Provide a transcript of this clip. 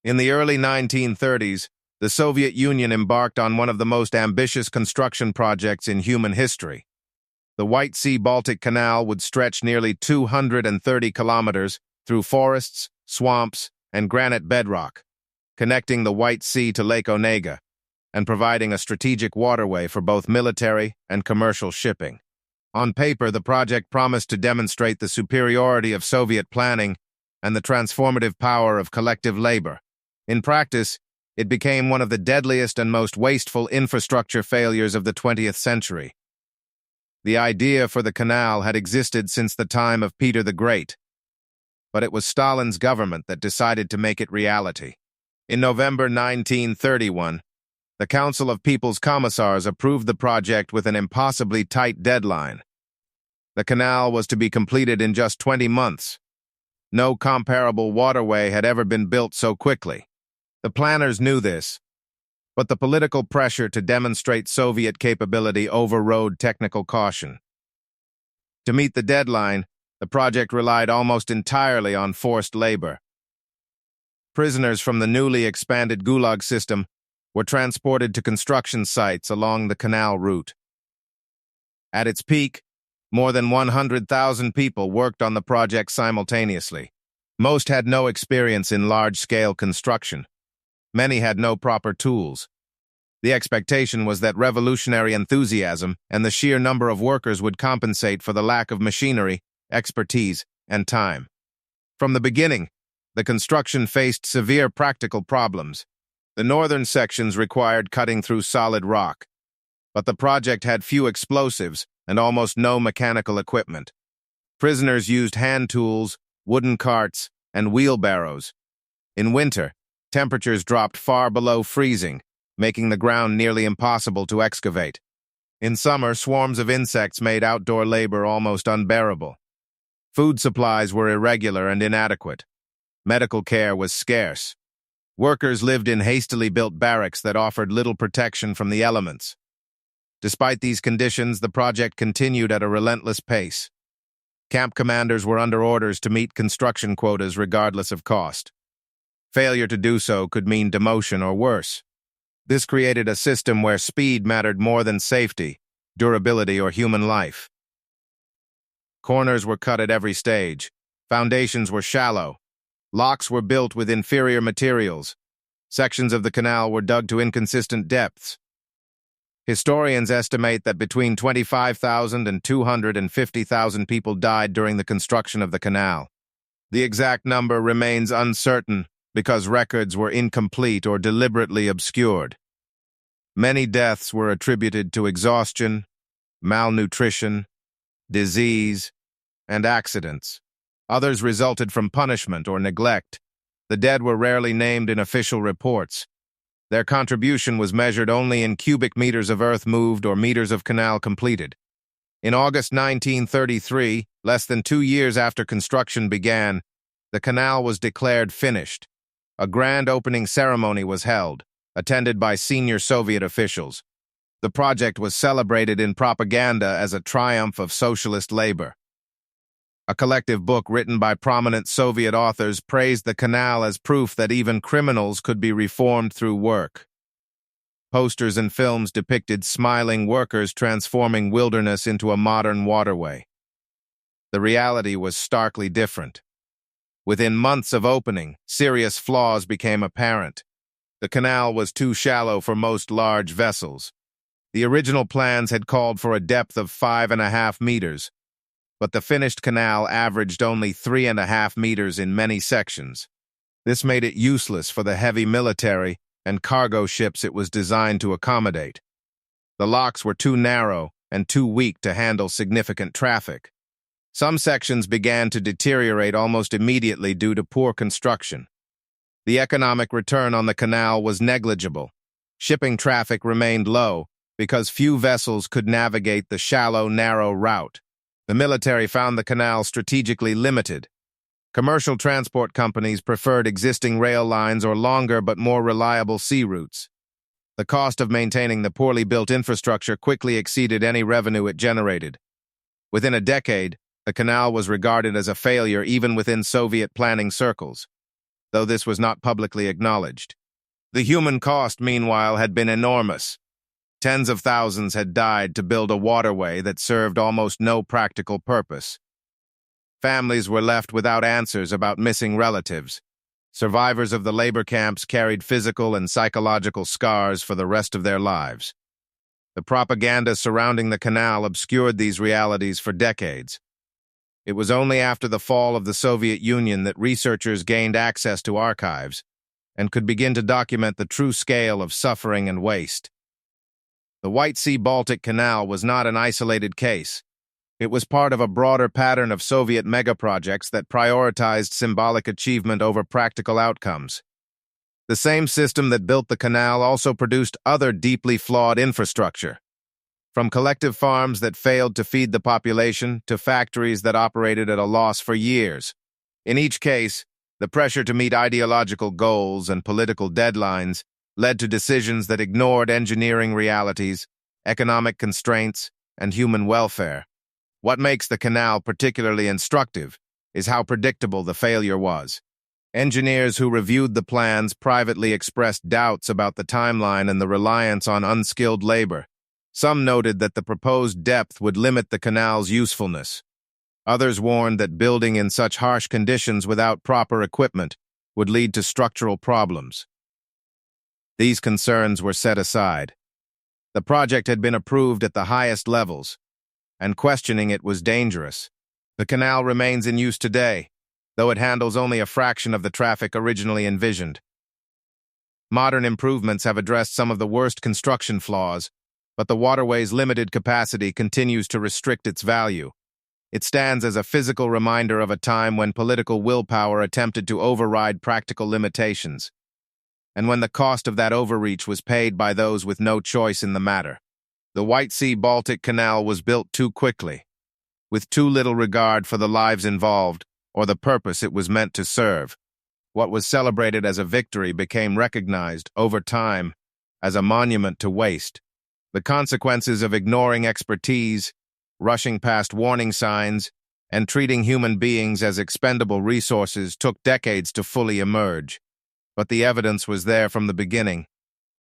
In the early 1930s, the Soviet Union embarked on one of the most ambitious construction projects in human history. The White Sea-Baltic Canal would stretch nearly 230 kilometers through forests, swamps, and granite bedrock, connecting the White Sea to Lake Onega and providing a strategic waterway for both military and commercial shipping. On paper, the project promised to demonstrate the superiority of Soviet planning and the transformative power of collective labor. In practice, it became one of the deadliest and most wasteful infrastructure failures of the 20th century. The idea for the canal had existed since the time of Peter the Great, but it was Stalin's government that decided to make it reality. In November 1931, the Council of People's Commissars approved the project with an impossibly tight deadline. The canal was to be completed in just 20 months. No comparable waterway had ever been built so quickly. The planners knew this, but the political pressure to demonstrate Soviet capability overrode technical caution. To meet the deadline, the project relied almost entirely on forced labor. Prisoners from the newly expanded Gulag system were transported to construction sites along the canal route. At its peak, more than 100,000 people worked on the project simultaneously. Most had no experience in large-scale construction. Many had no proper tools. The expectation was that revolutionary enthusiasm and the sheer number of workers would compensate for the lack of machinery, expertise, and time. From the beginning, the construction faced severe practical problems. The northern sections required cutting through solid rock, but the project had few explosives and almost no mechanical equipment. Prisoners used hand tools, wooden carts, and wheelbarrows. In winter, temperatures dropped far below freezing, making the ground nearly impossible to excavate. In summer, swarms of insects made outdoor labor almost unbearable. Food supplies were irregular and inadequate. Medical care was scarce. Workers lived in hastily built barracks that offered little protection from the elements. Despite these conditions, the project continued at a relentless pace. Camp commanders were under orders to meet construction quotas regardless of cost. Failure to do so could mean demotion or worse. This created a system where speed mattered more than safety, durability, or human life. Corners were cut at every stage. Foundations were shallow. Locks were built with inferior materials. Sections of the canal were dug to inconsistent depths. Historians estimate that between 25,000 and 250,000 people died during the construction of the canal. The exact number remains uncertain because records were incomplete or deliberately obscured. Many deaths were attributed to exhaustion, malnutrition, disease, and accidents. Others resulted from punishment or neglect. The dead were rarely named in official reports. Their contribution was measured only in cubic meters of earth moved or meters of canal completed. In August 1933, less than 2 years after construction began, the canal was declared finished. A grand opening ceremony was held, attended by senior Soviet officials. The project was celebrated in propaganda as a triumph of socialist labor. A collective book written by prominent Soviet authors praised the canal as proof that even criminals could be reformed through work. Posters and films depicted smiling workers transforming wilderness into a modern waterway. The reality was starkly different. Within months of opening, serious flaws became apparent. The canal was too shallow for most large vessels. The original plans had called for a depth of 5.5 meters, but the finished canal averaged only 3.5 meters in many sections. This made it useless for the heavy military and cargo ships it was designed to accommodate. The locks were too narrow and too weak to handle significant traffic. Some sections began to deteriorate almost immediately due to poor construction. The economic return on the canal was negligible. Shipping traffic remained low because few vessels could navigate the shallow, narrow route. The military found the canal strategically limited. Commercial transport companies preferred existing rail lines or longer but more reliable sea routes. The cost of maintaining the poorly built infrastructure quickly exceeded any revenue it generated. Within a decade, the canal was regarded as a failure even within Soviet planning circles. though this was not publicly acknowledged. The human cost, meanwhile, had been enormous. Tens of thousands had died to build a waterway that served almost no practical purpose. Families were left without answers about missing relatives. Survivors of the labor camps carried physical and psychological scars for the rest of their lives. The propaganda surrounding the canal obscured these realities for decades. It was only after the fall of the Soviet Union that researchers gained access to archives and could begin to document the true scale of suffering and waste. The White Sea-Baltic Canal was not an isolated case. It was part of a broader pattern of Soviet megaprojects that prioritized symbolic achievement over practical outcomes. The same system that built the canal also produced other deeply flawed infrastructure, from collective farms that failed to feed the population to factories that operated at a loss for years. In each case, the pressure to meet ideological goals and political deadlines led to decisions that ignored engineering realities, economic constraints, and human welfare. What makes the canal particularly instructive is how predictable the failure was. Engineers who reviewed the plans privately expressed doubts about the timeline and the reliance on unskilled labor. Some noted that the proposed depth would limit the canal's usefulness. Others warned that building in such harsh conditions without proper equipment would lead to structural problems. These concerns were set aside. The project had been approved at the highest levels, and questioning it was dangerous. The canal remains in use today, though it handles only a fraction of the traffic originally envisioned. Modern improvements have addressed some of the worst construction flaws, but the waterway's limited capacity continues to restrict its value. It stands as a physical reminder of a time when political willpower attempted to override practical limitations, and when the cost of that overreach was paid by those with no choice in the matter. The White Sea-Baltic Canal was built too quickly, with too little regard for the lives involved or the purpose it was meant to serve. What was celebrated as a victory became recognized, over time, as a monument to waste. The consequences of ignoring expertise, rushing past warning signs, and treating human beings as expendable resources took decades to fully emerge. But the evidence was there from the beginning.